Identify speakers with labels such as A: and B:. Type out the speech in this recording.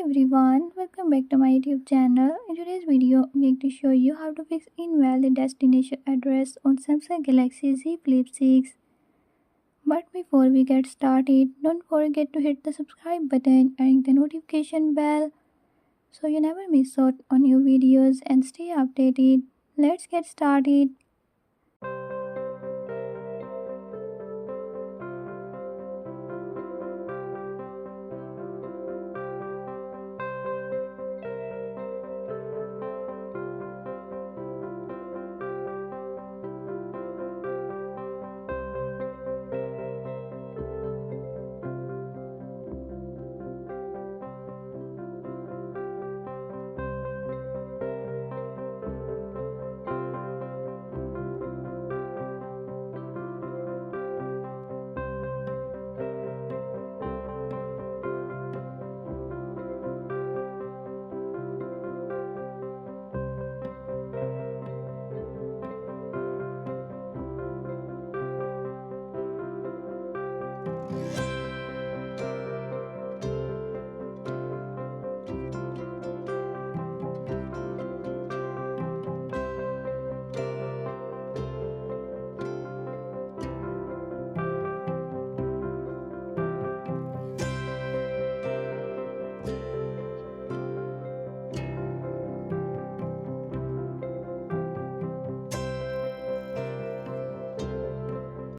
A: everyone, welcome back to my YouTube channel. In today's video, I'm going to show you how to fix invalid destination address on Samsung Galaxy Z Flip 6. But before we get started, don't forget to hit the subscribe button and ring the notification bell so you never miss out on new videos and stay updated. Let's get started.